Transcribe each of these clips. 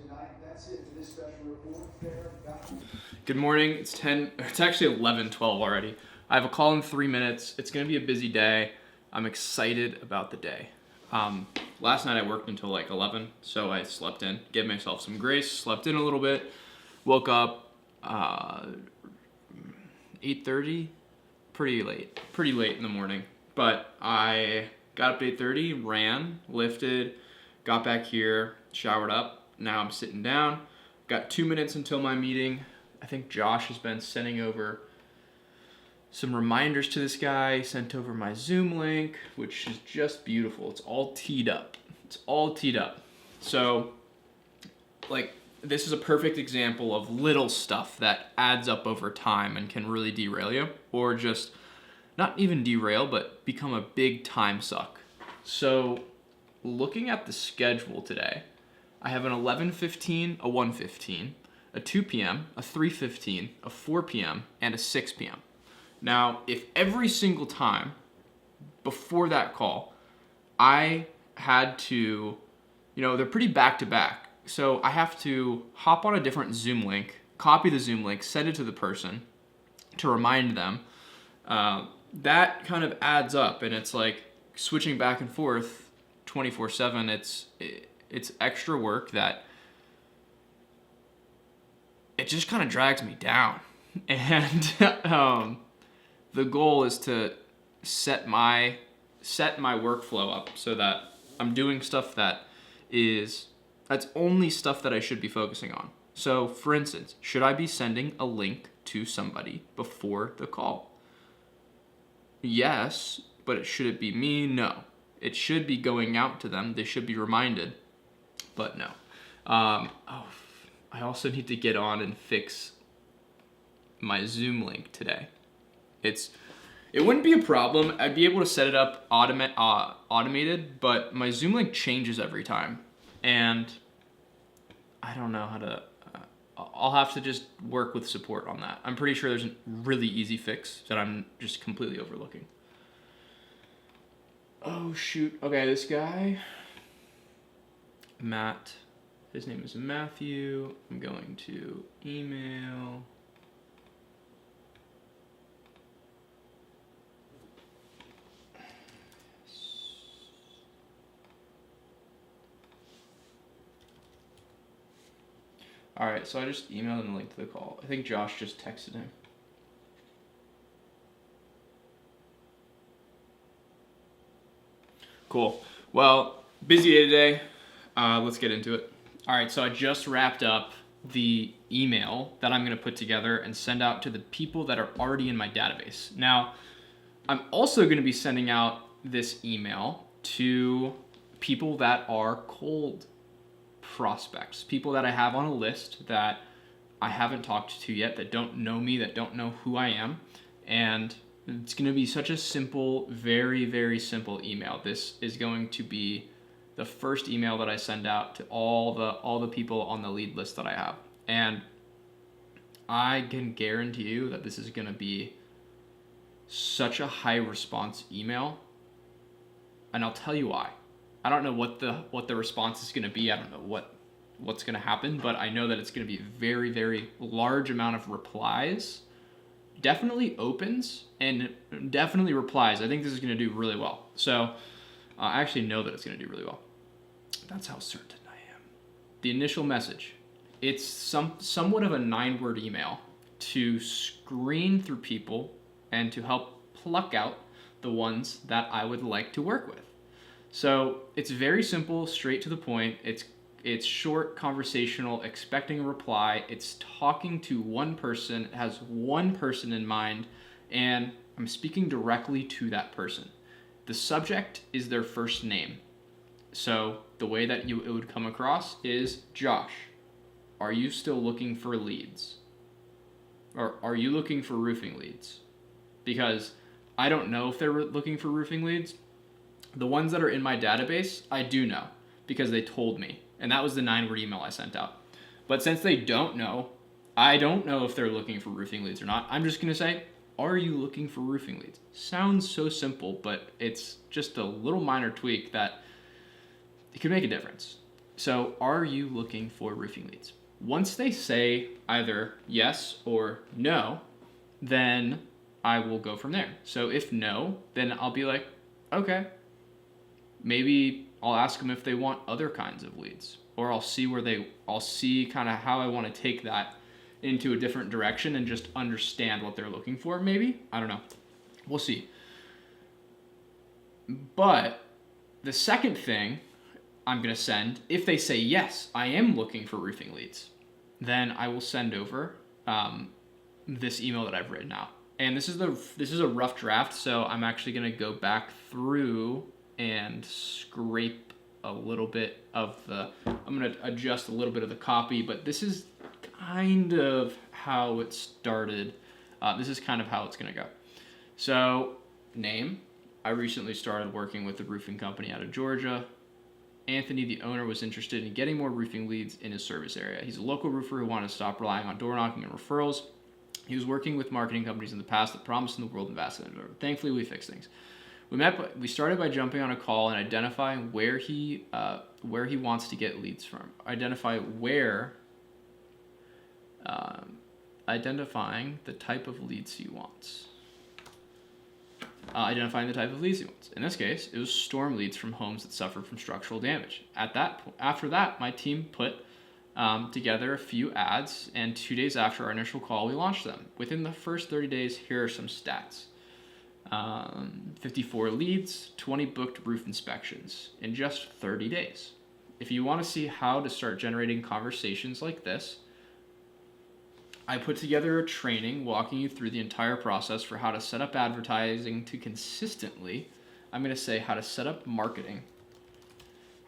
tonight. That's it for this special report. Good morning. It's actually 11:12 already. I have a call in 3 minutes. It's going to be a busy day. I'm excited about the day. Last night I worked until like 11, so I slept in, gave myself some grace, slept in a little bit, woke up 8:30, pretty late in the morning. But I got up at 8:30, ran, lifted, got back here, showered up. Now I'm sitting down. Got 2 minutes until my meeting. I think Josh has been sending over some reminders to this guy, sent over my Zoom link, which is just beautiful. It's all teed up. So, this is a perfect example of little stuff that adds up over time and can really derail you, or just not even derail, but become a big time suck. So, looking at the schedule today, I have an 11:15, a 1:15, a 2 p.m., a 3:15, a 4 p.m., and a 6 p.m. Now, if every single time before that call, I had to, they're pretty back to back. So I have to hop on a different Zoom link, copy the Zoom link, send it to the person to remind them. That kind of adds up, and it's like switching back and forth 24/7. It's extra work that it just kind of drags me down. And the goal is to set my workflow up so that I'm doing stuff that's only stuff that I should be focusing on. So, for instance, should I be sending a link to somebody before the call? Yes, but should it be me? No. It should be going out to them. They should be reminded, but no. I also need to get on and fix my Zoom link today. It wouldn't be a problem. I'd be able to set it up automated, but my Zoom link changes every time, and I don't know how to. I'll have to just work with support on that. I'm pretty sure there's a really easy fix that I'm just completely overlooking. Oh shoot. Okay, this guy, Matt. His name is Matthew. I'm going to email. All right, so I just emailed him the link to the call. I think Josh just texted him. Cool. Well, busy day today. Let's get into it. All right, so I just wrapped up the email that I'm going to put together and send out to the people that are already in my database. Now, I'm also going to be sending out this email to people that are cold prospects, people that I have on a list that I haven't talked to yet, that don't know me, that don't know who I am. And it's going to be such a simple, very, very simple email. This is going to be the first email that I send out to all the people on the lead list that I have. And I can guarantee you that this is going to be such a high response email. And I'll tell you why. I don't know what the response is going to be. I don't know what's going to happen, but I know that it's going to be a very, very large amount of replies. Definitely opens and definitely replies. I think this is going to do really well. So I actually know that it's going to do really well. That's how certain I am. The initial message. It's somewhat of a 9-word email to screen through people and to help pluck out the ones that I would like to work with. So it's very simple, straight to the point. It's short, conversational, expecting a reply. It's talking to one person. It has one person in mind, and I'm speaking directly to that person. The subject is their first name. So the way that it would come across is, Josh, are you still looking for leads? Or are you looking for roofing leads? Because I don't know if they're looking for roofing leads. The ones that are in my database, I do know because they told me. And that was the 9-word email I sent out. But since they don't know, I don't know if they're looking for roofing leads or not. I'm just going to say, are you looking for roofing leads? Sounds so simple, but it's just a little minor tweak that it could make a difference. So are you looking for roofing leads? Once they say either yes or no, then I will go from there. So if no, then I'll be like, okay, maybe I'll ask them if they want other kinds of leads, or I'll see kind of how I want to take that into a different direction and just understand what they're looking for. Maybe, I don't know. We'll see. But the second thing I'm going to send, if they say, yes, I am looking for roofing leads, then I will send over this email that I've written out. And this is a rough draft, so I'm actually going to go back through and scrape a little bit of I'm going to adjust a little bit of the copy, but this is kind of how it started. This is kind of how it's going to go. So, name. I recently started working with a roofing company out of Georgia. Anthony, the owner, was interested in getting more roofing leads in his service area. He's a local roofer who wanted to stop relying on door knocking and referrals. He was working with marketing companies in the past that promised him the world and vastly underdelivered. Thankfully, we fixed things. We started by jumping on a call and identifying where he wants to get leads from. Identifying the type of leads he wants. In this case, it was storm leads from homes that suffered from structural damage. After that, my team put together a few ads, and 2 days after our initial call, we launched them. Within the first 30 days, here are some stats. 54 leads, 20 booked roof inspections in just 30 days. If you want to see how to start generating conversations like this, I put together a training walking you through the entire process for how to set up advertising to consistently, I'm going to say how to set up marketing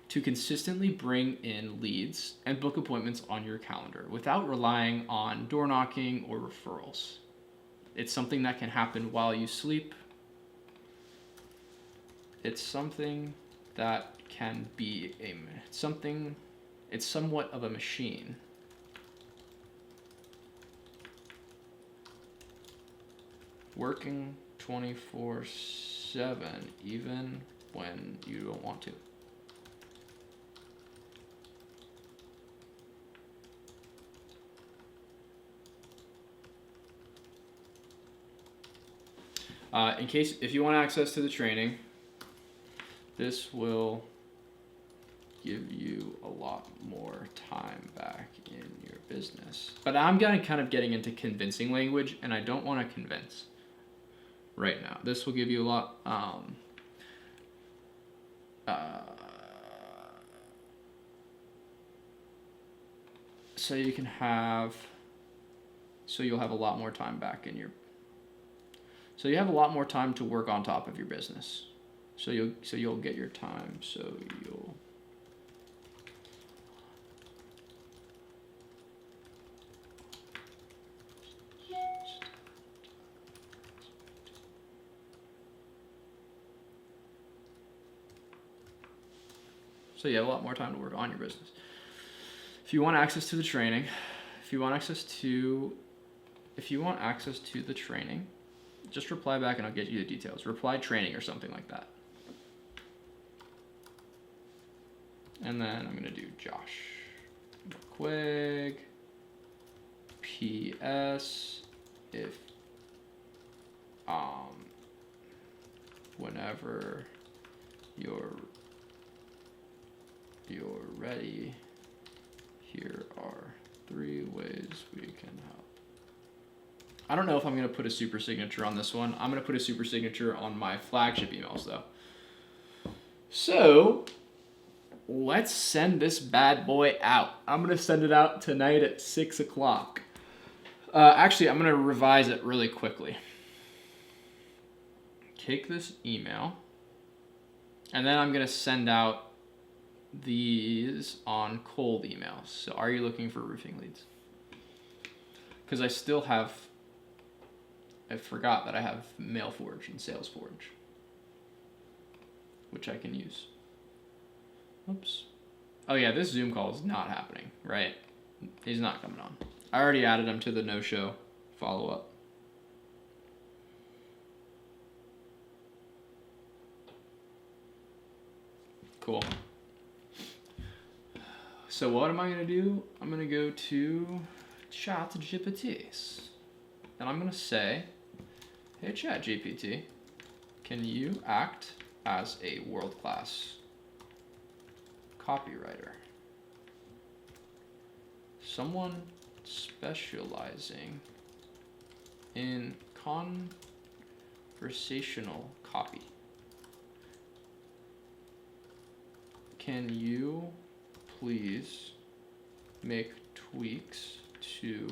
to consistently bring in leads and book appointments on your calendar without relying on door knocking or referrals. It's something that can happen while you sleep. It's something that can be it's somewhat of a machine. Working 24/7, even when you don't want to. If you want access to the training, this will give you a lot more time back in your business. But I'm kind of getting into convincing language, and I don't want to convince right now. This will give you a lot. So you'll have a lot more time back in your. So you have a lot more time to work on top of your business. So you'll get your time. So you have a lot more time to work on your business. If you want access to the training, if you want access to the training, just reply back and I'll get you the details. Reply training or something like that. And then I'm gonna do Josh Quigg. P.S. If whenever you're ready, here are 3 ways we can help. I don't know if I'm going to put a super signature on this one. I'm going to put a super signature on my flagship emails though. So let's send this bad boy out. I'm going to send it out tonight at 6 o'clock. Actually, I'm going to revise it really quickly. Take this email, and then I'm going to send out these on cold emails. So are you looking for roofing leads? Because I forgot that I have MailForge and SalesForge, which I can use. Oops. Oh yeah, this Zoom call is not happening, right? He's not coming on. I already added him to the no-show follow-up. Cool. So what am I going to do? I'm going to go to ChatGPT. And I'm going to say, hey ChatGPT, can you act as a world-class copywriter? Someone specializing in conversational copy. Can you please make tweaks to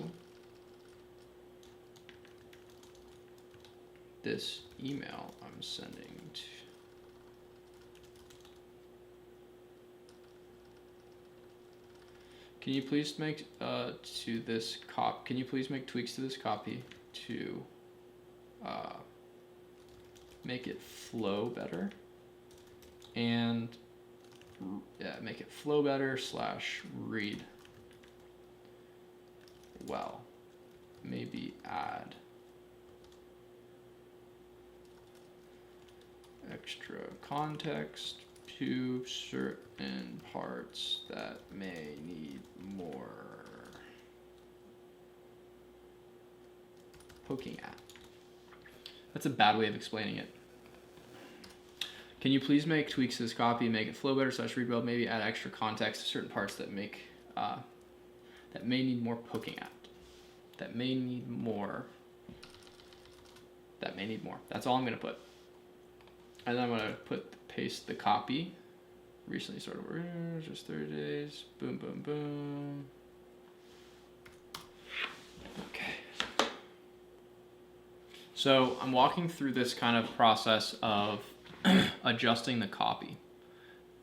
this email I'm sending to? Can you please make Can you please make tweaks to this copy to make it flow better and make it flow better / read well. Maybe add extra context to certain parts that may need more poking at. That's a bad way of explaining it. Can you please make tweaks to this copy, make it flow better / read well, maybe add extra context to certain parts that may need more poking at. That may need more. That's all I'm gonna put. And then I'm gonna paste the copy. Recently started working, just 30 days. Boom, boom, boom. Okay. So I'm walking through this kind of process of adjusting the copy.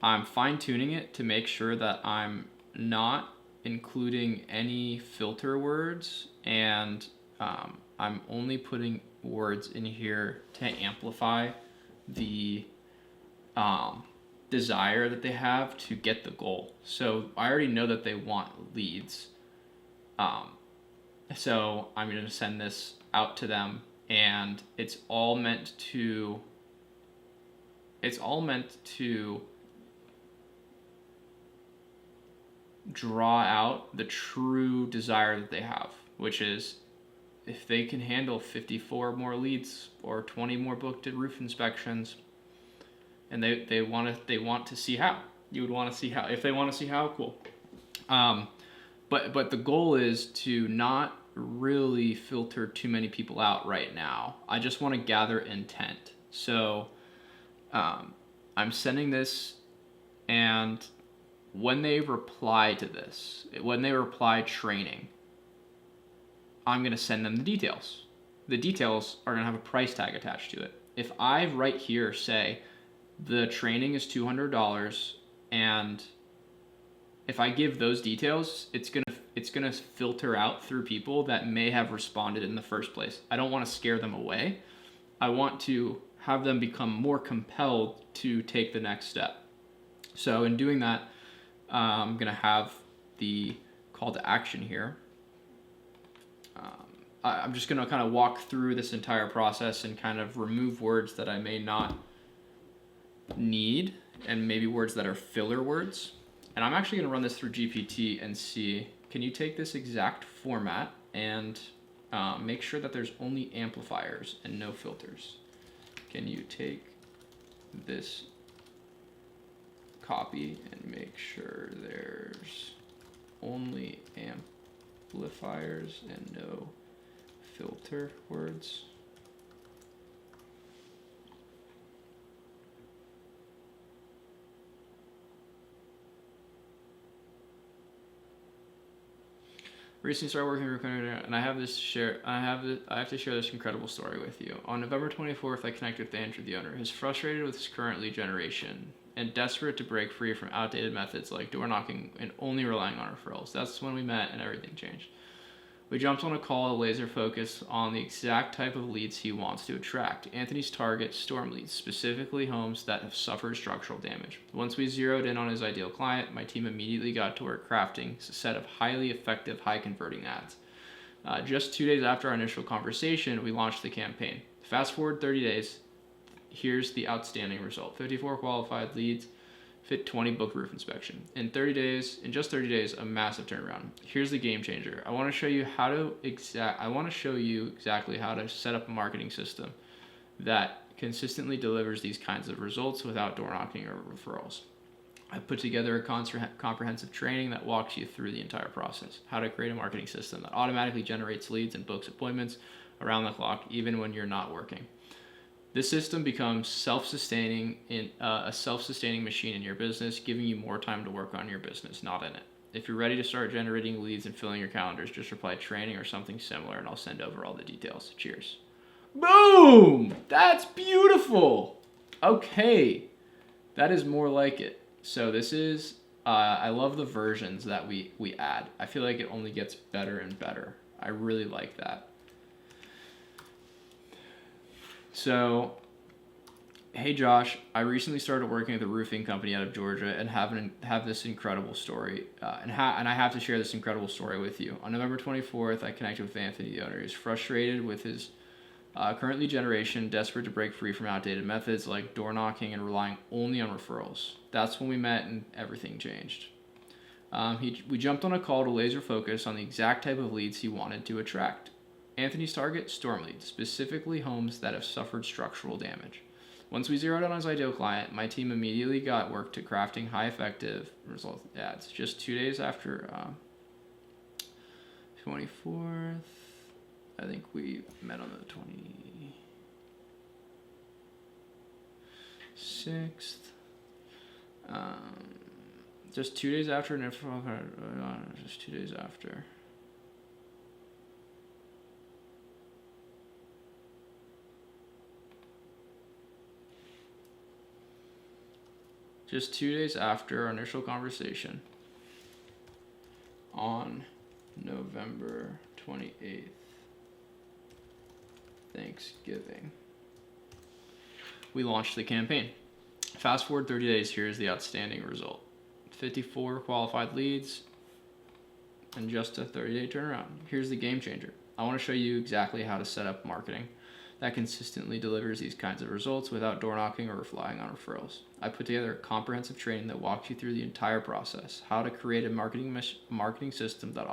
I'm fine-tuning it to make sure that I'm not including any filter words, and I'm only putting words in here to amplify the desire that they have to get the goal. So I already know that they want leads. So I'm going to send this out to them, and it's all meant to draw out the true desire that they have, which is if they can handle 54 more leads or 20 more booked at roof inspections, and they want to see how. You would want to see how. If they want to see how, cool. But the goal is to not really filter too many people out right now. I just want to gather intent. So I'm sending this, and when they reply to this, when they reply training, I'm going to send them the details. The details are going to have a price tag attached to it. If I right here say the training is $200, and if I give those details, it's gonna filter out through people that may have responded in the first place. I don't want to scare them away. I want to have them become more compelled to take the next step. So in doing that, I'm gonna have the call to action here. I'm just gonna kind of walk through this entire process and kind of remove words that I may not need, and maybe words that are filler words. And I'm actually going to run this through GPT and see, can you take this exact format and make sure that there's only amplifiers and no filters? Can you take this copy and make sure there's only amplifiers and no filter words? Recently started working with recruiter, and I have to share this incredible story with you. On November 24th, I connected with Andrew, the owner. He's frustrated with his current lead generation and desperate to break free from outdated methods like door knocking and only relying on referrals. That's when we met and everything changed. We jumped on a call, laser focus on the exact type of leads he wants to attract. Anthony's target, storm leads, specifically homes that have suffered structural damage. Once we zeroed in on his ideal client, my team immediately got to work crafting a set of highly effective, high-converting ads. Just 2 days after our initial conversation, we launched the campaign. Fast forward 30 days, here's the outstanding result. 54 qualified leads fit 20 book roof inspection. In just 30 days, a massive turnaround. Here's the game changer. I want to show you exactly how to set up a marketing system that consistently delivers these kinds of results without door knocking or referrals. I put together a comprehensive training that walks you through the entire process. How to create a marketing system that automatically generates leads and books appointments around the clock, even when you're not working. This system becomes a self-sustaining machine in your business, giving you more time to work on your business, not in it. If you're ready to start generating leads and filling your calendars, just reply training or something similar and I'll send over all the details. Cheers. Boom! That's beautiful. Okay. That is more like it. So this is, I love the versions that we add. I feel like it only gets better and better. I really like that. So, hey Josh, I recently started working at a roofing company out of Georgia and have this incredible story, and I have to share this incredible story with you. On November 24th, I connected with Anthony, the owner. He's frustrated with his current lead generation, desperate to break free from outdated methods like door knocking and relying only on referrals. That's when we met and everything changed. We jumped on a call to laser focus on the exact type of leads he wanted to attract. Anthony's target, storm leads, specifically homes that have suffered structural damage. Once we zeroed in on his ideal client, my team immediately got work to crafting high-effective result ads. Just 2 days after 24th, I think we met on the 26th. Just 2 days after, just 2 days after. Just 2 days after our initial conversation, on November 28th, Thanksgiving, we launched the campaign. Fast forward 30 days, here's the outstanding result. 54 qualified leads and just a 30-day turnaround. Here's the game changer. I want to show you exactly how to set up marketing that consistently delivers these kinds of results without door knocking or relying on referrals. I put together a comprehensive training that walks you through the entire process, how to create a marketing system that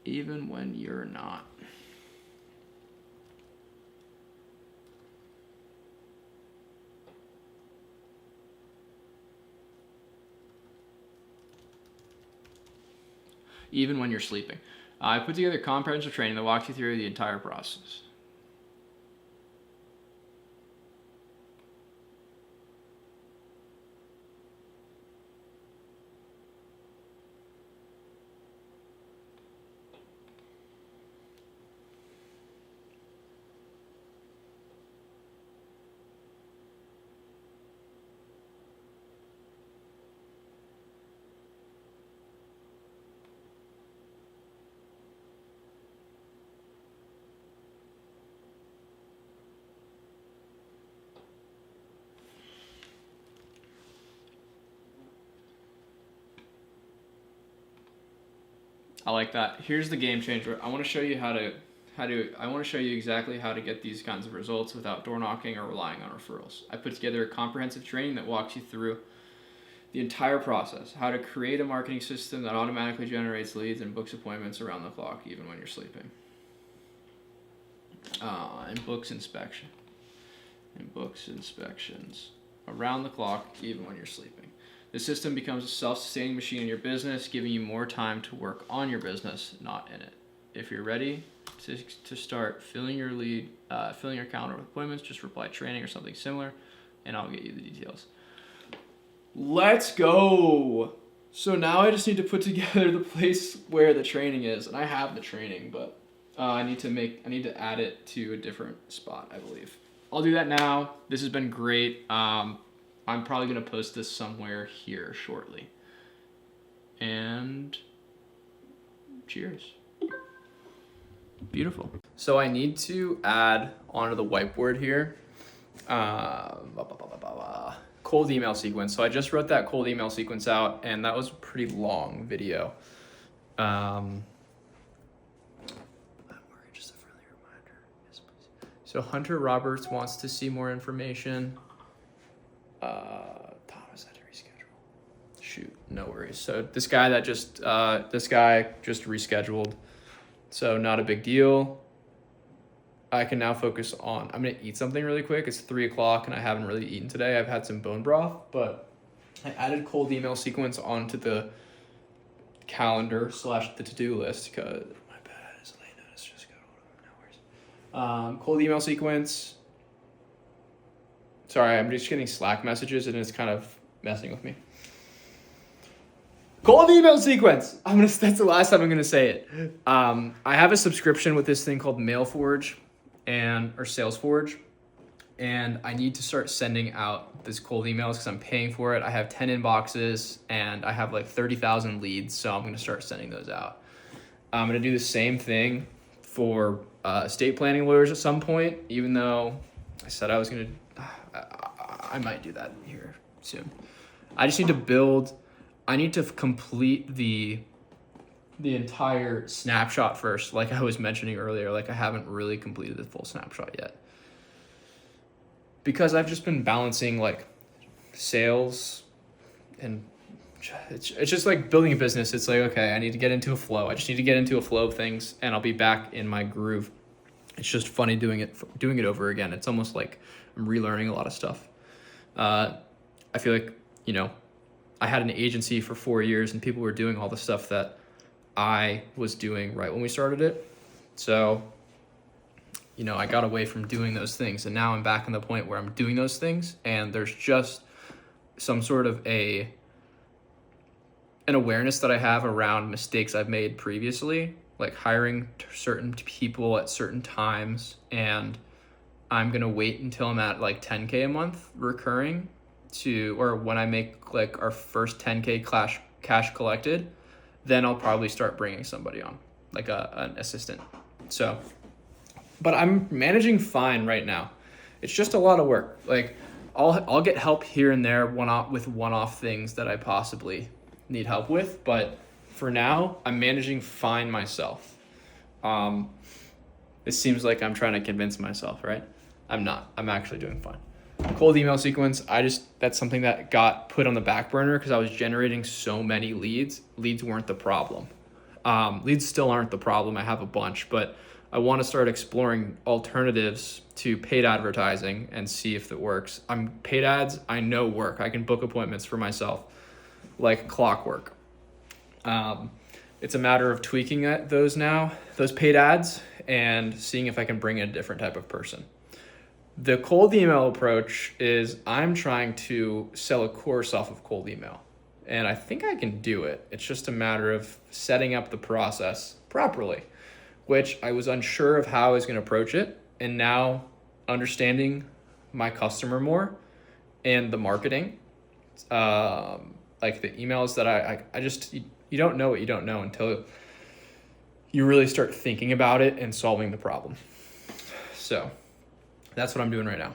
even when you're not. Even when you're sleeping. I put together comprehensive training that walks you through the entire process. I like that. Here's the game changer. I want to show you I want to show you exactly how to get these kinds of results without door knocking or relying on referrals. I put together a comprehensive training that walks you through the entire process, how to create a marketing system that automatically generates leads and books appointments around the clock, even when you're sleeping. And books inspections around the clock, even when you're sleeping. The system becomes a self-sustaining machine in your business, giving you more time to work on your business, not in it. If you're ready to start filling your calendar with appointments, just reply training or something similar, and I'll get you the details. Let's go. So now I just need to put together the place where the training is, and I have the training, but I need to add it to a different spot, I believe. I'll do that now. This has been great. I'm probably going to post this somewhere here shortly. And cheers. Beautiful. So I need to add onto the whiteboard here cold email sequence. So I just wrote that cold email sequence out, and that was a pretty long video. I'm worried So Hunter Roberts wants to see more information. Thomas had to reschedule. Shoot, no worries. So this guy just rescheduled. So not a big deal. I can now focus on, I'm gonna eat something really quick. It's 3:00 and I haven't really eaten today. I've had some bone broth, but I added cold email sequence onto the calendar / the to-do list because my bad, it's late notice, just go, no worries. Cold email sequence. Sorry, I'm just getting Slack messages and it's kind of messing with me. Cold email sequence. That's the last time I'm gonna say it. I have a subscription with this thing called MailForge or SalesForge, and I need to start sending out this cold emails because I'm paying for it. I have 10 inboxes and I have like 30,000 leads, so I'm gonna start sending those out. I'm gonna do the same thing for estate planning lawyers at some point, even though I said I was gonna. I might do that here soon. I just need to I need to complete the entire snapshot first, like I was mentioning earlier. Like I haven't really completed the full snapshot yet. Because I've just been balancing like sales and it's just like building a business. It's like, okay, I need to get into a flow. I just need to get into a flow of things and I'll be back in my groove. It's just funny doing it over again. It's almost like I'm relearning a lot of stuff. I feel like, I had an agency for 4 years and people were doing all the stuff that I was doing right when we started it. So, I got away from doing those things and now I'm back in the point where I'm doing those things and there's just some sort of an awareness that I have around mistakes I've made previously, like hiring certain people at certain times, and I'm going to wait until I'm at like 10K a month recurring or when I make like our first 10K cash collected, then I'll probably start bringing somebody on, like an assistant. So, but I'm managing fine right now. It's just a lot of work. Like I'll get help here and there one-off things that I possibly need help with, but for now I'm managing fine myself. It seems like I'm trying to convince myself, right? I'm not. I'm actually doing fine. Cold email sequence, that's something that got put on the back burner because I was generating so many leads. Leads weren't the problem. Leads still aren't the problem. I have a bunch, but I want to start exploring alternatives to paid advertising and see if it works. Paid ads, I know work. I can book appointments for myself like clockwork. It's a matter of tweaking those paid ads, and seeing if I can bring in a different type of person. The cold email approach is I'm trying to sell a course off of cold email, and I think I can do it. It's just a matter of setting up the process properly, which I was unsure of how I was going to approach it, and now understanding my customer more and the marketing, like the emails that I just, you don't know what you don't know until you really start thinking about it and solving the problem. So that's what I'm doing right now.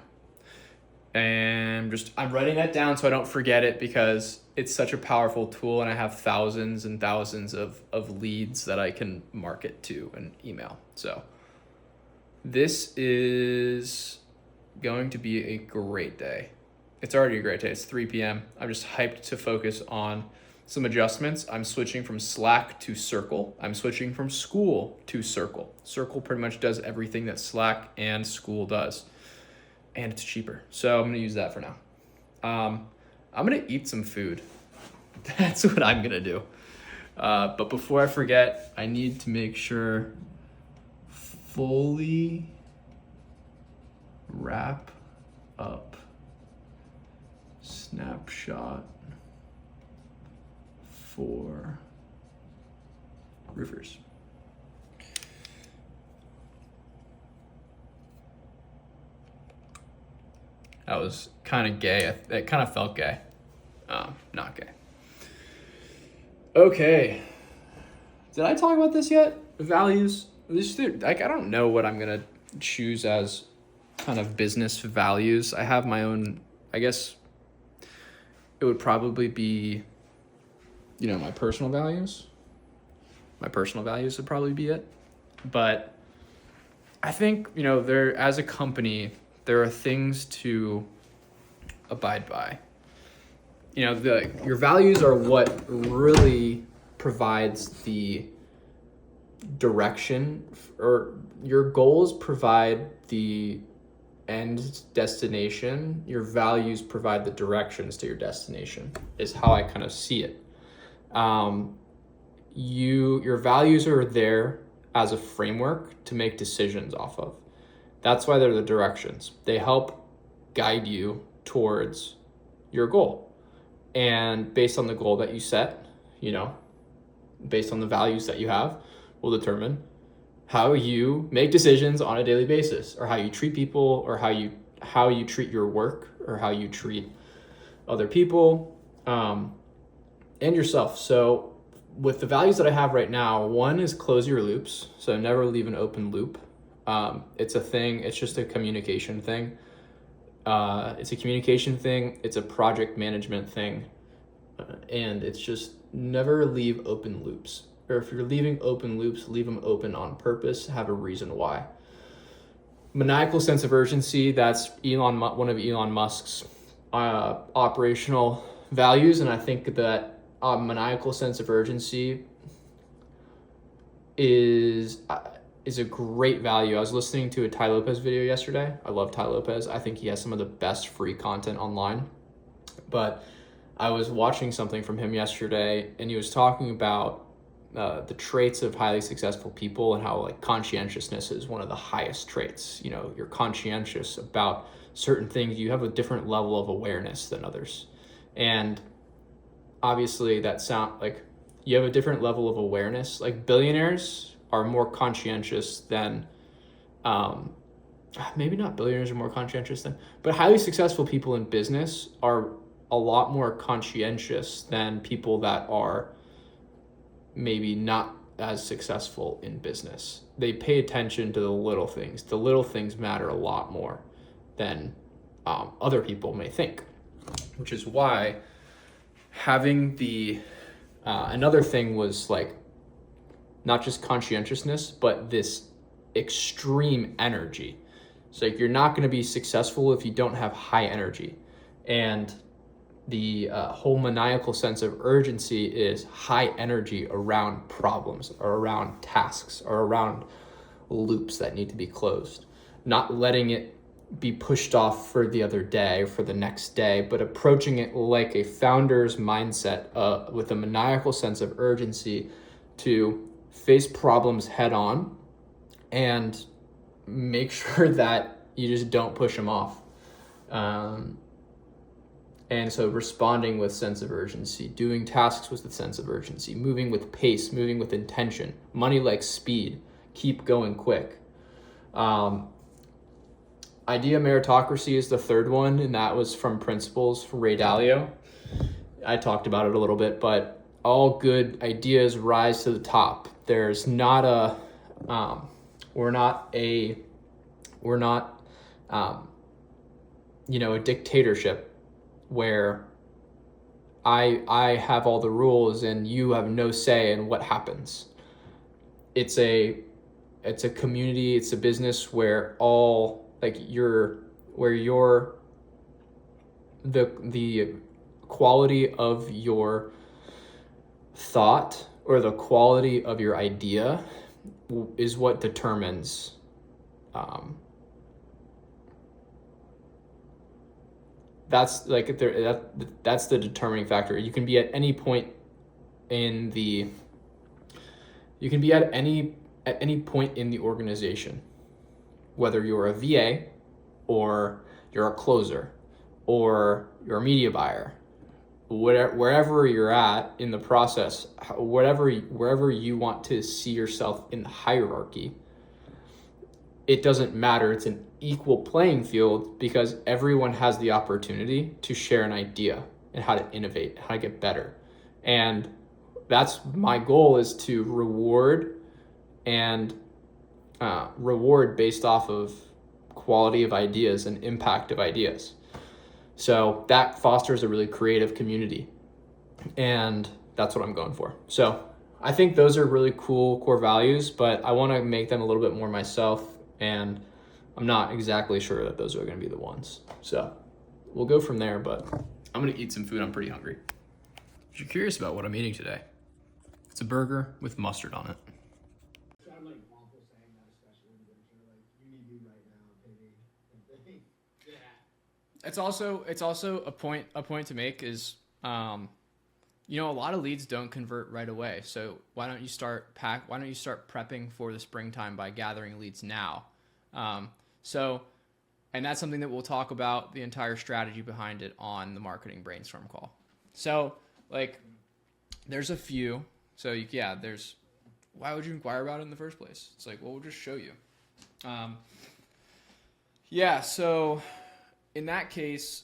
And I'm writing that down so I don't forget it because it's such a powerful tool and I have thousands and thousands of leads that I can market to and email. So this is going to be a great day. It's already a great day. It's 3 p.m. I'm just hyped to focus on some adjustments. I'm switching from Slack to Circle. I'm switching from School to Circle. Circle pretty much does everything that Slack and School does. And it's cheaper. So I'm going to use that for now. I'm going to eat some food. That's what I'm going to do. But before I forget, I need to make sure fully wrap up snapshot for roofers. That was kind of gay. It kind of felt gay. Not gay. Okay. Did I talk about this yet? Values? I don't know what I'm going to choose as kind of business values. I have my own, I guess it would probably be, my personal values. My personal values would probably be it. But I think, you know, there, as a company, there are things to abide by. You know, your values are what really provides the direction, or your goals provide the end destination. Your values provide the directions to your destination, is how I kind of see it. Your values are there as a framework to make decisions off of. That's why they're the directions. They help guide you towards your goal. And based on the goal that you set, you know, based on the values that you have, will determine how you make decisions on a daily basis, or how you treat people, or how you treat your work, or how you treat other people, and yourself. So with the values that I have right now, one is close your loops. So never leave an open loop. It's a thing. It's just a communication thing. It's a communication thing. It's a project management thing. And it's just never leave open loops. Or if you're leaving open loops, leave them open on purpose. Have a reason why. Maniacal sense of urgency. That's one of Elon Musk's operational values. And I think that maniacal sense of urgency is a great value. I was listening to a Tai Lopez video yesterday. I love Tai Lopez. I think he has some of the best free content online. But I was watching something from him yesterday, and he was talking about the traits of highly successful people, and how like conscientiousness is one of the highest traits. You know, you're conscientious about certain things. You have a different level of awareness than others. And obviously that sound like you have a different level of awareness. Like billionaires are more conscientious than, maybe not billionaires are more conscientious than, but highly successful people in business are a lot more conscientious than people that are maybe not as successful in business. They pay attention to the little things. The little things matter a lot more than other people may think, which is why having another thing was like not just conscientiousness, but this extreme energy. So like, you're not going to be successful if you don't have high energy. And the whole maniacal sense of urgency is high energy around problems, or around tasks, or around loops that need to be closed. Not letting it be pushed off for the other day, for the next day, but approaching it like a founder's mindset, with a maniacal sense of urgency to face problems head on and make sure that you just don't push them off. And so responding with sense of urgency, doing tasks with a sense of urgency, moving with pace, moving with intention. Money like speed, keep going quick. Idea meritocracy is the third one, and that was from Principles from Ray Dalio. I talked about it a little bit, but all good ideas rise to the top. There's not a, we're not a dictatorship where I have all the rules and you have no say in what happens. It's a community, it's a business where the quality of your thought, or the quality of your idea, is what determines that's the determining factor. You can be at any point in the organization, whether you're a VA or you're a closer or you're a media buyer, wherever you're at in the process, wherever you want to see yourself in the hierarchy, it doesn't matter. It's an equal playing field, because everyone has the opportunity to share an idea and how to innovate, how to get better. And that's my goal, is to reward based off of quality of ideas and impact of ideas. So that fosters a really creative community, and that's what I'm going for. So I think those are really cool core values, but I want to make them a little bit more myself. And I'm not exactly sure that those are going to be the ones. So we'll go from there, but I'm going to eat some food. I'm pretty hungry. If you're curious about what I'm eating today, it's a burger with mustard on it. Sound like awful saying that, especially when you're like, you need me right now, baby. Yeah. It's also a point to make is, you know, a lot of leads don't convert right away. So why don't you start prepping for the springtime by gathering leads now? And that's something that we'll talk about the entire strategy behind it on the marketing brainstorm call. So like, there's a few. So there's, why would you inquire about it in the first place? It's like, well, we'll just show you. So in that case,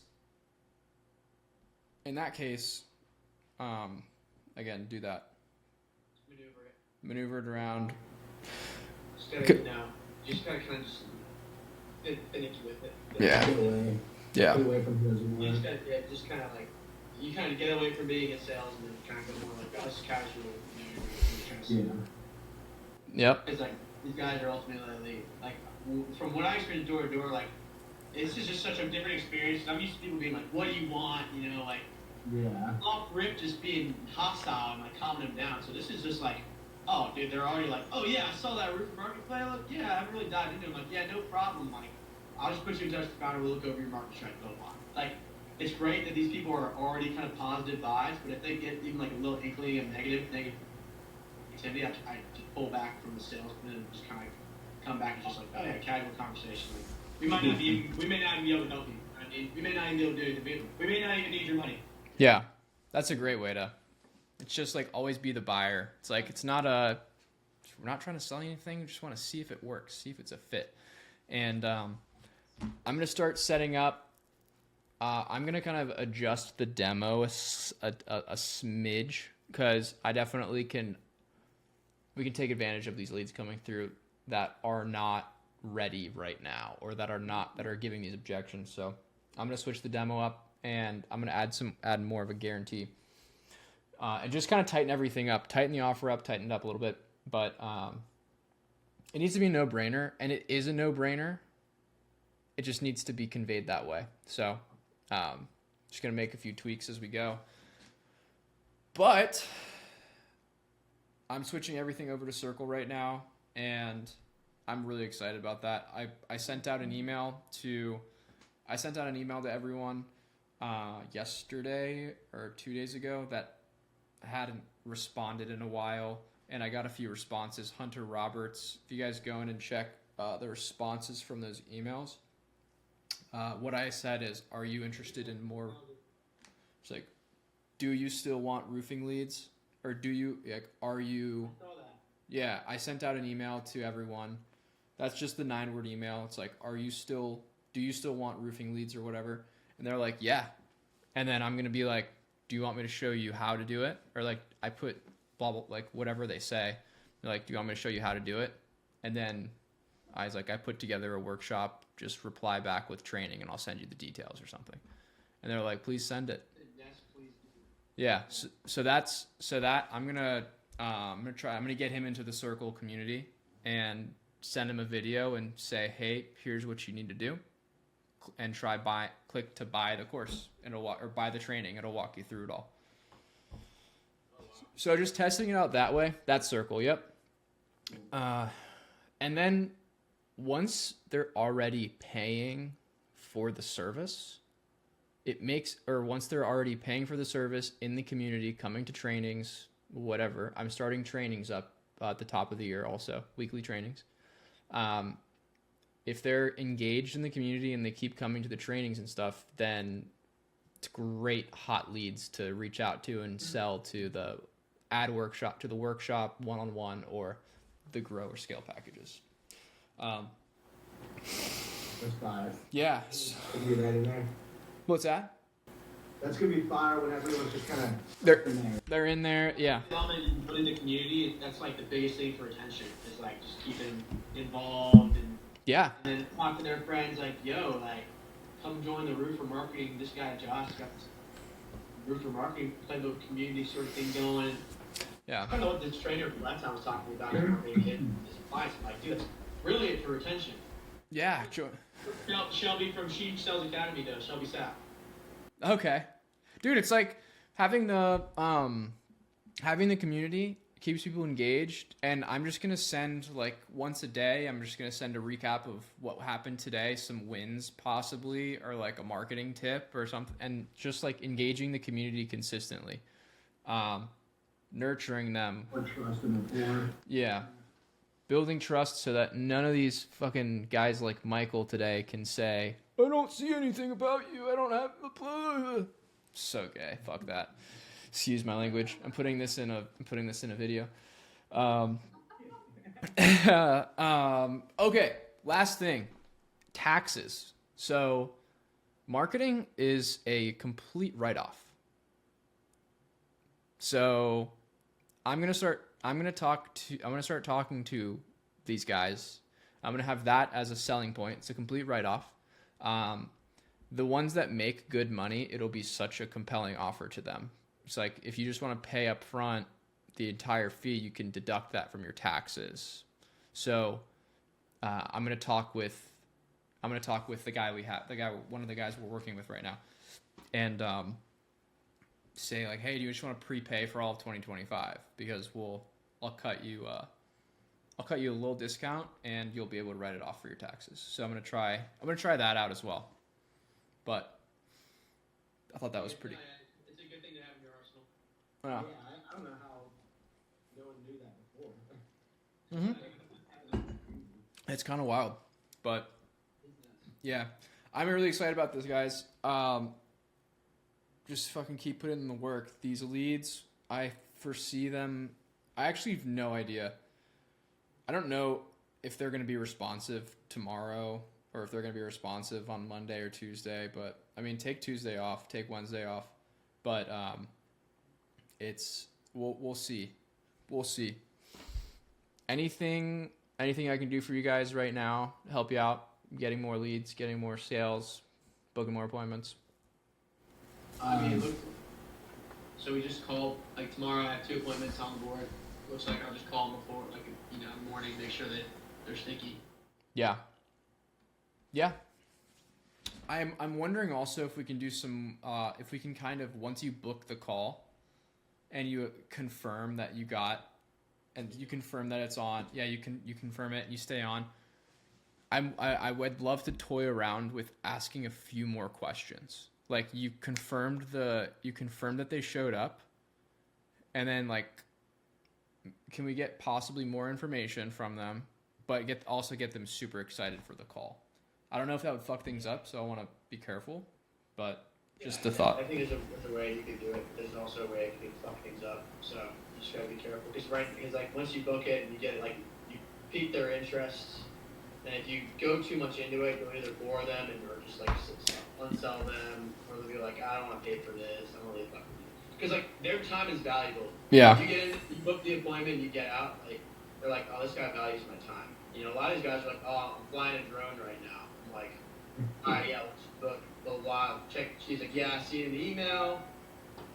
again, do that. Maneuver it around. Just gotta kind of just finicky with it. Yeah. Get away. Yeah. Get away from his You just gotta, just kind of like, you kind of get away from being a salesman and kind of go more like, oh, this is casual. You know, you're trying to sell. Yeah. Yep. It's like, these guys are ultimately, like, from what I experienced door to door, like, it's just such a different experience. I'm used to people being like, what do you want? You know, like, Yeah. off rip just being hostile and like calming them down. So this is just like, oh, dude, they're already like, oh yeah, I saw that roof market play. Look, yeah, I haven't really dived into it. I'm like, yeah, no problem. Like, I'll just put you in touch with the founder. We'll look over your market strength, blah, blah, blah. Like, it's great that these people are already kind of positive vibes, but if they get even like a little inkling of negativity, I just pull back from the salesman and just kind of come back and just like, oh yeah, casual conversation. Like, we may not even be able to help you. I mean, we may not even be able to do anything. We may not even need your money. Yeah. That's a great way to, it's just like always be the buyer. It's like, we're not trying to sell you anything. We just want to see if it works, see if it's a fit. And I'm going to start setting up, I'm going to kind of adjust the demo a smidge, because I definitely we can take advantage of these leads coming through that are not ready right now, or that are giving these objections. So I'm going to switch the demo up, and I'm going to add more of a guarantee, and just kind of tighten everything up, tighten the offer up, tighten it up a little bit. But it needs to be a no-brainer, and it is a no-brainer. It just needs to be conveyed that way. So just going to make a few tweaks as we go. But I'm switching everything over to Circle right now, and I'm really excited about that. I sent out an email to everyone yesterday or 2 days ago that hadn't responded in a while, and I got a few responses. Hunter Roberts, if you guys go in and check the responses from those emails, what I said is, are you interested in more? It's like, do you still want roofing leads, or do you are you? Yeah, I sent out an email to everyone. That's just the 9-word email. It's like, do you still want roofing leads or whatever? And they're like, yeah. And then I'm going to be like, do you want me to show you how to do it? Or like, I put blah, blah, like whatever they say. They're like, do you want me to show you how to do it? And then I was like, I put together a workshop, just reply back with training and I'll send you the details or something. And they're like, please send it. Yes, please do. Yeah. So I'm going to get him into the Circle community and send him a video and say, hey, here's what you need to do, and click to buy the course, and or buy the training. It'll walk you through it all. So just testing it out that way. That's Circle. Yep. And then once they're already paying for the service, once they're already paying for the service in the community, coming to trainings, whatever, I'm starting trainings up at the top of the year also, weekly trainings. If they're engaged in the community and they keep coming to the trainings and stuff, then it's great hot leads to reach out to and sell to the workshop, one-on-one, or the grow or scale packages. That's fire. Yeah. Can you right in there? What's that? That's gonna be fire when everyone's just kind of They're in there. Yeah. Development and put in the community, that's like the biggest thing for retention. Is like just keep them involved and then talk to their friends like, yo, like, come join the roofer marketing. This guy Josh got this roofer marketing playbook community sort of thing going. Yeah. I don't know what this trainer from last time was talking about. Marketing his advice. I'm like, dude, Really, for retention. Yeah. Shelby from She Sells Academy does. Shelby Sapp. Okay. Dude, it's like having the community keeps people engaged, and I'm just going to send like once a day, I'm just going to send a recap of what happened today, some wins possibly, or like a marketing tip or something, and just like engaging the community consistently. Nurturing them. Or trust in the poor. Yeah. Building trust so that none of these fucking guys like Michael today can say, I don't see anything about you. I don't have a so gay. Fuck that. Excuse my language. I'm putting this in a video. Okay. Last thing. Taxes. So marketing is a complete write-off. So I'm going to start talking to these guys. I'm going to have that as a selling point. It's a complete write-off. The ones that make good money, it'll be such a compelling offer to them. It's like if you just want to pay up front the entire fee, you can deduct that from your taxes. So I'm going to talk with one of the guys we're working with right now, and say like, hey, do you just want to prepay for all of 2025? Because I'll cut you a little discount, and you'll be able to write it off for your taxes. So I'm gonna try that out as well. But I thought that was pretty. It's a good thing to have in your arsenal. Yeah. Yeah, I don't know how no one knew that before. It's kind of wild, but yeah, I'm really excited about this, guys. Just fucking keep putting in the work. These leads, I foresee them. I actually have no idea. I don't know if they're going to be responsive tomorrow or if they're going to be responsive on Monday or Tuesday. But I mean, take Tuesday off, take Wednesday off. But we'll see. We'll see. Anything I can do for you guys right now to help you out, getting more leads, getting more sales, booking more appointments? I mean, so we just called, like tomorrow I have 2 appointments on the board. Looks like I'll just call them before, like, in the morning, make sure that they're sticky. Yeah. I'm wondering also if we can do some, if we can kind of, once you book the call and you confirm that you got, and you confirm that it's on, you confirm it and you stay on. I would love to toy around with asking a few more questions. Like you confirmed that they showed up, and then like, can we get possibly more information from them, but also get them super excited for the call? I don't know if that would fuck things up, so I want to be careful, but just a thought. I think there's a way you could do it. There's also a way it could fuck things up, so you just gotta be careful. Because like once you book it and you get it, like you pique their interest, and if you go too much into it, you'll either bore them or just like unsell them, or they'll be like, I don't want to pay for this. I'm gonna leave it. Because like their time is valuable. Yeah. If you get in, you book the appointment, you get out. Like they're like, oh, this guy values my time. You know, a lot of these guys are like, oh, I'm flying a drone right now. I'm like, all right, yeah, let's book. Blah blah. Check. She's like, yeah, I see it in the email.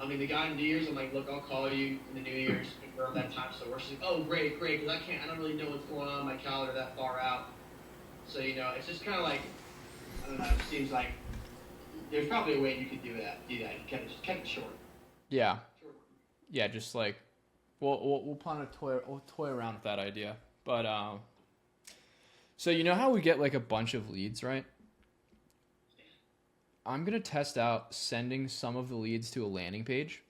I mean, the guy in New Year's, I'm like, look, I'll call you in the New Year's confirm that time. So we're just like, oh, great, because I don't really know what's going on in my calendar that far out. So you know, it's just kind of like, I don't know. It seems like there's probably a way you could do that. You kept it short. Yeah. Yeah, just like we'll plan a toy around with that idea. But so you know how we get like a bunch of leads, right? I'm gonna test out sending some of the leads to a landing page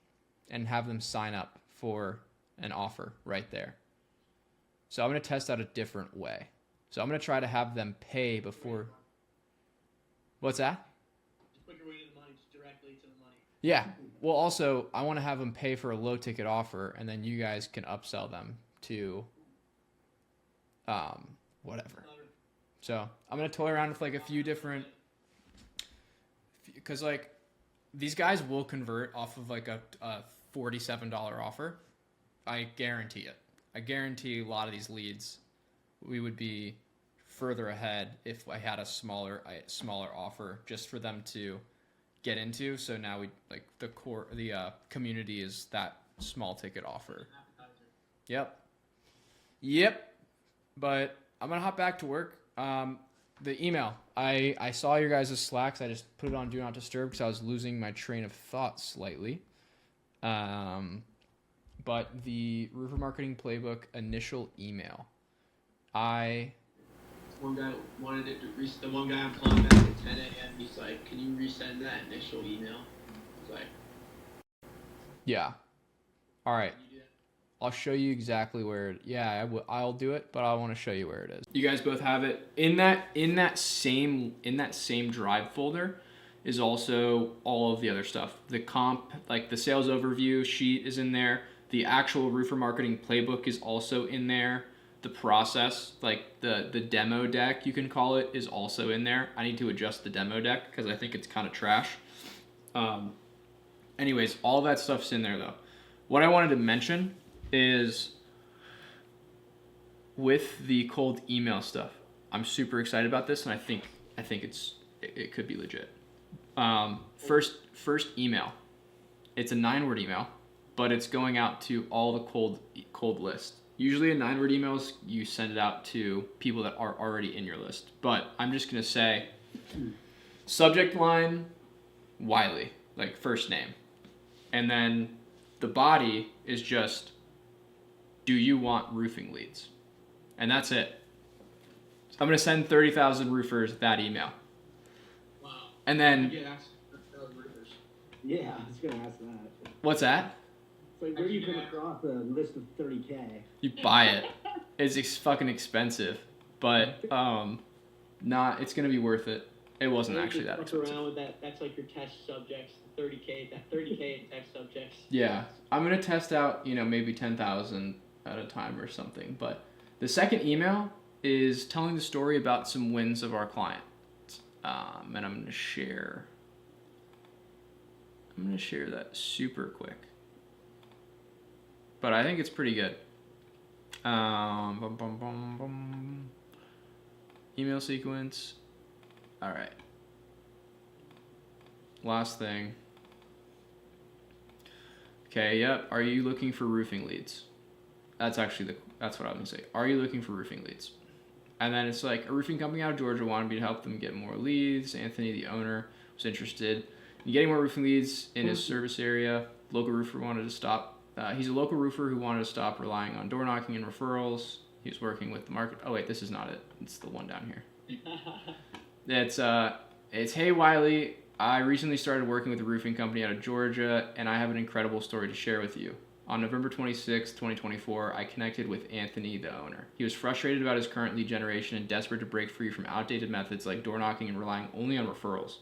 and have them sign up for an offer right there. So I'm gonna test out a different way. So I'm gonna try to have them pay before. What's that? Just put your way to the money, just directly to the money. Yeah. Well, also, I want to have them pay for a low ticket offer, and then you guys can upsell them to whatever. So I'm going to toy around with like a few different, because like these guys will convert off of like a $47 offer. I guarantee it. I guarantee a lot of these leads, we would be further ahead if I had a smaller offer just for them to get into. So now we like the community is that small ticket offer. Yep. But I'm gonna hop back to work. The email. I saw your guys' slacks. I just put it on Do Not Disturb because I was losing my train of thought slightly. But the Roofer Marketing Playbook initial email. One guy wanted it to the one guy I'm calling back at 10 a.m. He's like, "Can you resend that initial email?" I was like, Yeah. All right. "Can you do that?" I'll show you exactly where it. Yeah, I'll do it, but I want to show you where it is. You guys both have it in that same drive folder. Is also all of the other stuff. The comp, like the sales overview sheet, is in there. The actual Roofer Marketing Playbook is also in there. The process, like the demo deck, you can call it, is also in there. I need to adjust the demo deck because I think it's kind of trash. Anyways, all that stuff's in there though. What I wanted to mention is with the cold email stuff, I'm super excited about this, and I think it could be legit. First email. It's a 9-word email, but it's going out to all the cold list. Usually a 9-word emails, you send it out to people that are already in your list. But I'm just gonna say, subject line, Wiley, like first name. And then the body is just, do you want roofing leads? And that's it. So I'm gonna send 30,000 roofers that email. Wow. And then, Yeah, I was gonna ask that. what's that? It's like, where do you come across a list of 30K? You buy it. It's fucking expensive, but it's gonna be worth it. It wasn't actually that expensive. Around with that. That's like your test subjects, 30K in test subjects. Yeah, I'm gonna test out, maybe 10,000 at a time or something. But the second email is telling the story about some wins of our client, and I'm gonna share that super quick. But I think it's pretty good. Email sequence. All right. Last thing. Okay, yep. Are you looking for roofing leads? That's what I was gonna say. Are you looking for roofing leads? And then it's like, a roofing company out of Georgia wanted me to help them get more leads. Anthony, the owner, was interested in getting more roofing leads in his service area. Local roofer wanted to stop. He's a local roofer who wanted to stop relying on door knocking and referrals. He was working with the market. Oh wait, this is not it. It's the one down here. It's hey Wiley, I recently started working with a roofing company out of Georgia, and I have an incredible story to share with you. On November 26, 2024, I connected with Anthony, the owner. He was frustrated about his current lead generation and desperate to break free from outdated methods like door knocking and relying only on referrals.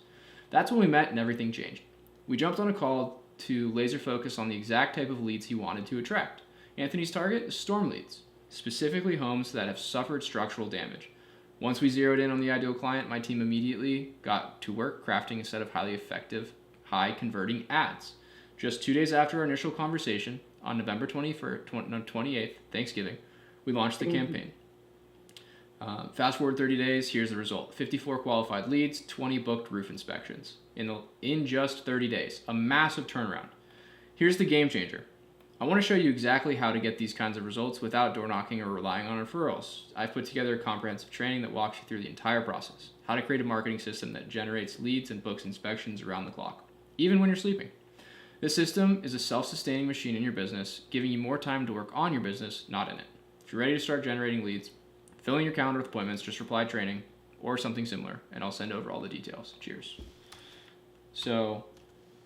That's when we met and everything changed. We jumped on a call to laser focus on the exact type of leads he wanted to attract. Anthony's target is storm leads, specifically homes that have suffered structural damage. Once we zeroed in on the ideal client, my team immediately got to work crafting a set of highly effective, high-converting ads. Just 2 days after our initial conversation, on November 28th, Thanksgiving, we launched the campaign. Fast forward 30 days, here's the result. 54 qualified leads, 20 booked roof inspections in just 30 days. A massive turnaround. Here's the game changer. I want to show you exactly how to get these kinds of results without door knocking or relying on referrals. I've put together a comprehensive training that walks you through the entire process. How to create a marketing system that generates leads and books inspections around the clock, even when you're sleeping. This system is a self-sustaining machine in your business, giving you more time to work on your business, not in it. If you're ready to start generating leads, filling your calendar with appointments, just reply training or something similar, and I'll send over all the details. Cheers. So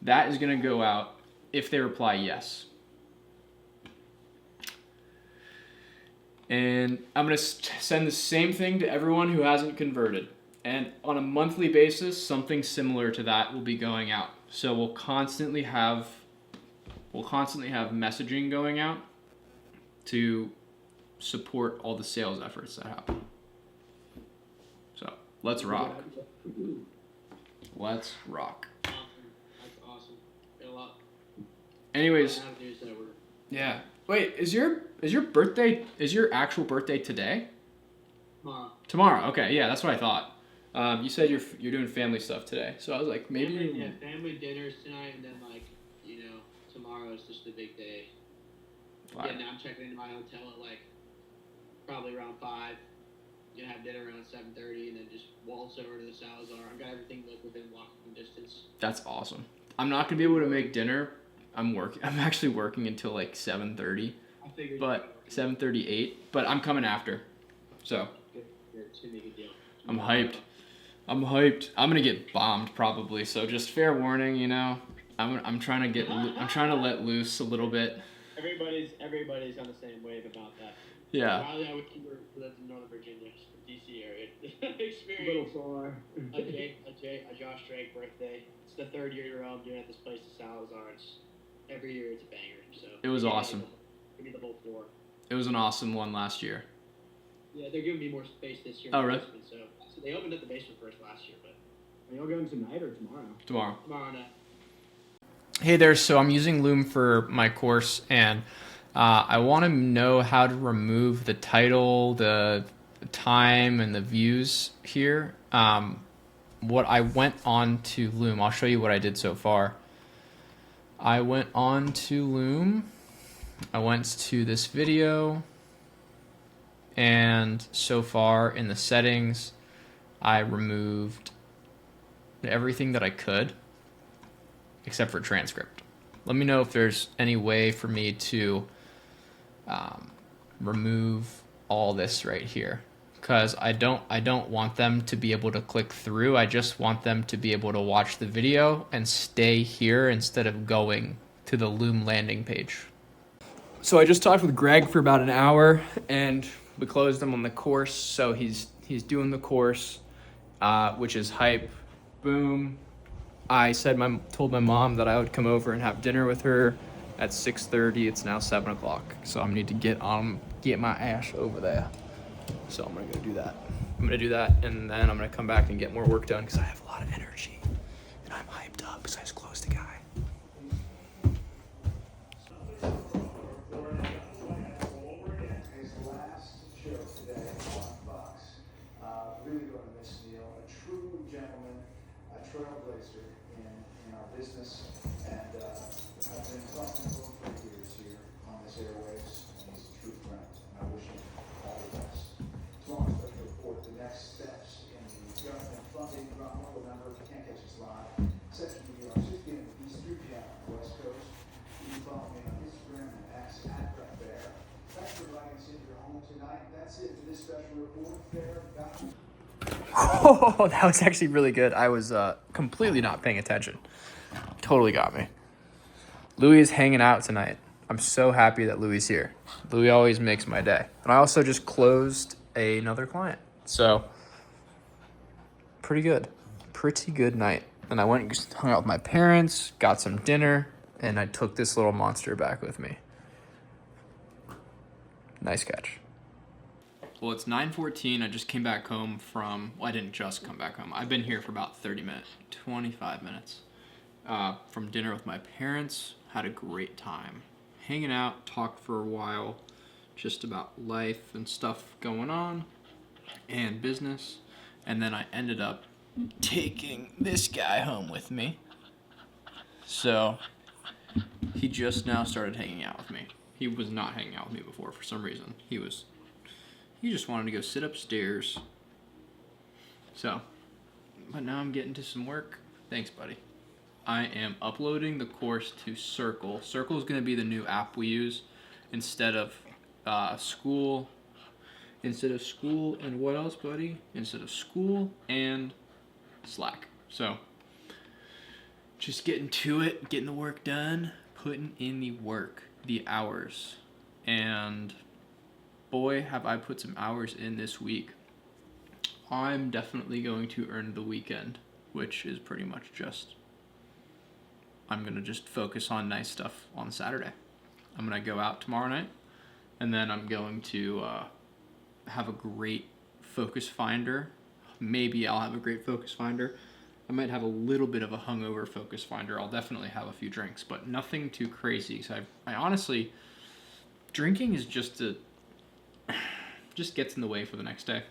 that is going to go out if they reply yes. And I'm going to send the same thing to everyone who hasn't converted. And on a monthly basis, something similar to that will be going out. So we'll constantly have messaging going out to support all the sales efforts that happen. So let's rock. Let's rock. Awesome. That's awesome. Good luck. Anyways, yeah. Wait, is your actual birthday today? Tomorrow. Tomorrow. Okay, yeah, that's what I thought. You said you're doing family stuff today, so I was like, maybe. Family dinners tonight, and then tomorrow is just a big day. Wow. Yeah, now I'm checking into my hotel at probably around 5. gonna have dinner around 7:30, and then just waltz over to the Salazar. I've got everything like within walking distance. That's awesome. I'm not gonna be able to make dinner. I'm actually working until like 7:30. I figured. But 7:38. But I'm coming after. So. Good. It's gonna be a good deal. I'm hyped. I'm gonna get bombed probably. So just fair warning, you know. I'm trying to let loose a little bit. Everybody's on the same wave about that. Yeah. Riley, I wish you lived in Northern Virginia, DC area. A Experience. little far. A Josh Drake birthday. It's the 3rd year in a row I'm doing at this place to Salazar. Every year it's a banger. So It was awesome. Give me the whole floor. It was an awesome one last year. Yeah, they're giving me more space this year. Oh, really? So they opened up the basement first last year, but. Are y'all going tonight or tomorrow? Tomorrow night. Hey there, so I'm using Loom for my course, and I want to know how to remove the title, the time, and the views here. What I went on to Loom, I'll show you what I did so far. I went on to Loom, I went to this video, and so far in the settings, I removed everything that I could, except for transcript. Let me know if there's any way for me to remove all this right here, because I don't want them to be able to click through. I just want them to be able to watch the video and stay here instead of going to the Loom landing page. So I just talked with Greg for about an hour, and we closed him on the course. So he's doing the course, which is hype. Boom. I told my mom that I would come over and have dinner with her at 6:30. It's now 7 o'clock, so I need to get my ass over there. So I'm gonna go do that. And then I'm gonna come back and get more work done because I have a lot of energy and I'm hyped up because I just closed the guy. Really going to miss Neil, a true gentleman, a trailblazer in our business, and I've been talking to him for years here on this airwaves, and he's a true friend, and I wish him all the best. Tomorrow's special report, the next steps in the government funding drama. Remember, if you can't catch us live, Central New York, 6 p.m. Eastern PM on the West Coast. You can follow me on Instagram and X @BrettBear. Thanks for inviting us into your home tonight. That's it for this special report. Fair, value. Oh, that was actually really good. I was completely not paying attention. Totally got me. Louis is hanging out tonight. I'm so happy that Louis is here. Louis always makes my day. And I also just closed another client. So, pretty good. Pretty good night. And I went and just hung out with my parents, got some dinner, and I took this little monster back with me. Nice catch. Well, it's 9:14. I just came back home from, well, I didn't just come back home. I've been here for about 25 minutes. From dinner with my parents. Had a great time. Hanging out, talked for a while, just about life and stuff going on, and business. And then I ended up taking this guy home with me. So, he just now started hanging out with me. He was not hanging out with me before for some reason. He just wanted to go sit upstairs. So, but now I'm getting to some work. Thanks, buddy. I am uploading the course to Circle. Circle is going to be the new app we use instead of school. Instead of school and what else, buddy? Instead of school and Slack. So, just getting to it, getting the work done, putting in the work, the hours, and boy, have I put some hours in this week. I'm definitely going to earn the weekend, which is pretty much just, I'm going to just focus on nice stuff on Saturday. I'm going to go out tomorrow night, and then I'm going to have a great focus finder. Maybe I'll have a great focus finder. I might have a little bit of a hungover focus finder. I'll definitely have a few drinks, but nothing too crazy. So I honestly, drinking is just gets in the way for the next day.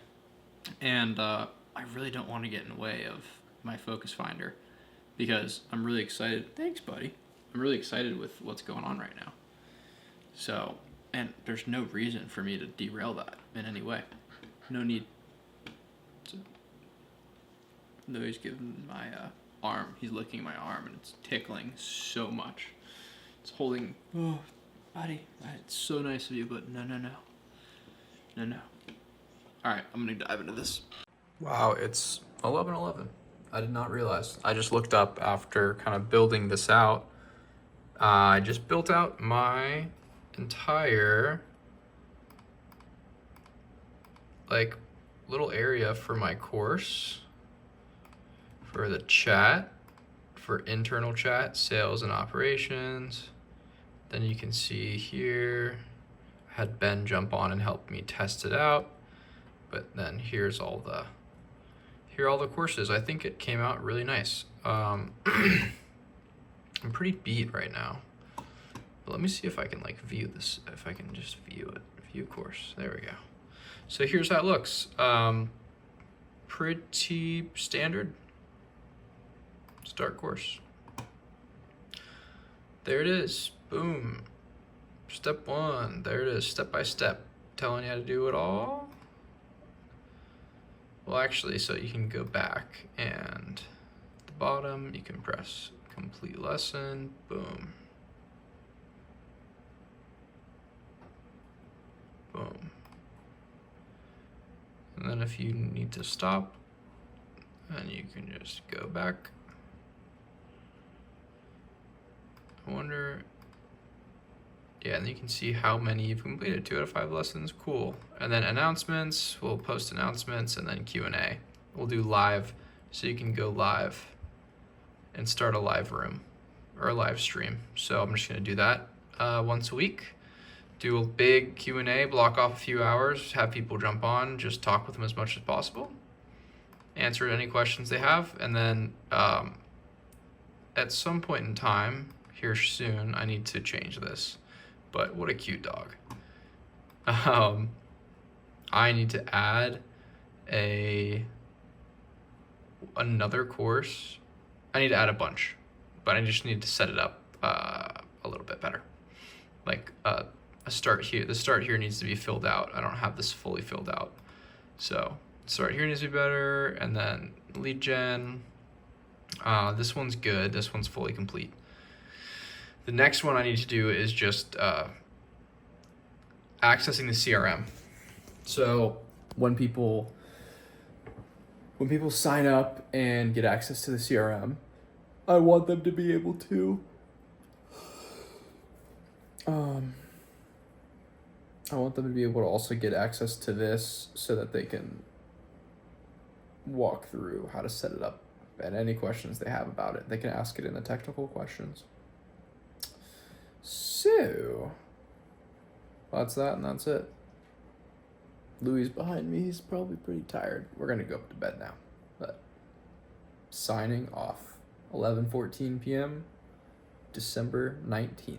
And I really don't want to get in the way of my focus finder because I'm really excited. Thanks, buddy. I'm really excited with what's going on right now. So, and there's no reason for me to derail that in any way. No need. Louis giving my arm. He's licking my arm, and it's tickling so much. It's holding. Oh, buddy, it's so nice of you, but no. All right, I'm gonna dive into this. Wow, it's 11:11. I did not realize. I just looked up after kind of building this out. I just built out my entire like little area for my course, for the chat, for internal chat, sales and operations. Then you can see here, I had Ben jump on and help me test it out. But then here are all the courses. I think it came out really nice. I'm pretty beat right now. But let me see if I can like view this, if I can just view it. View course, there we go. So here's how it looks. Pretty standard. Start course. There it is, boom. Step 1, there it is, step by step. Telling you how to do it all. Well, actually, so you can go back and at the bottom, you can press complete lesson, boom. Boom. And then if you need to stop, then you can just go back. I wonder, yeah, and you can see how many you've completed. 2 out of 5 lessons, cool. And then announcements, we'll post announcements, and then Q&A. We'll do live, so you can go live and start a live room or a live stream. So I'm just gonna do that once a week. Do a big Q&A, block off a few hours, have people jump on, just talk with them as much as possible, answer any questions they have, and then at some point in time, here soon, I need to change this, but what a cute dog. I need to add another course. I need to add a bunch, but I just need to set it up a little bit better. Like a start here, the start here needs to be filled out. I don't have this fully filled out. So start here needs to be better, and then lead gen. This one's good, this one's fully complete. The next one I need to do is just accessing the CRM. So when people sign up and get access to the CRM, I want them to be able to also get access to this so that they can walk through how to set it up, and any questions they have about it, they can ask it in the technical questions. So that's that, and that's it. Louis is behind me. He's probably pretty tired. We're gonna go up to bed now. But signing off. 11:14 p.m. December 19th.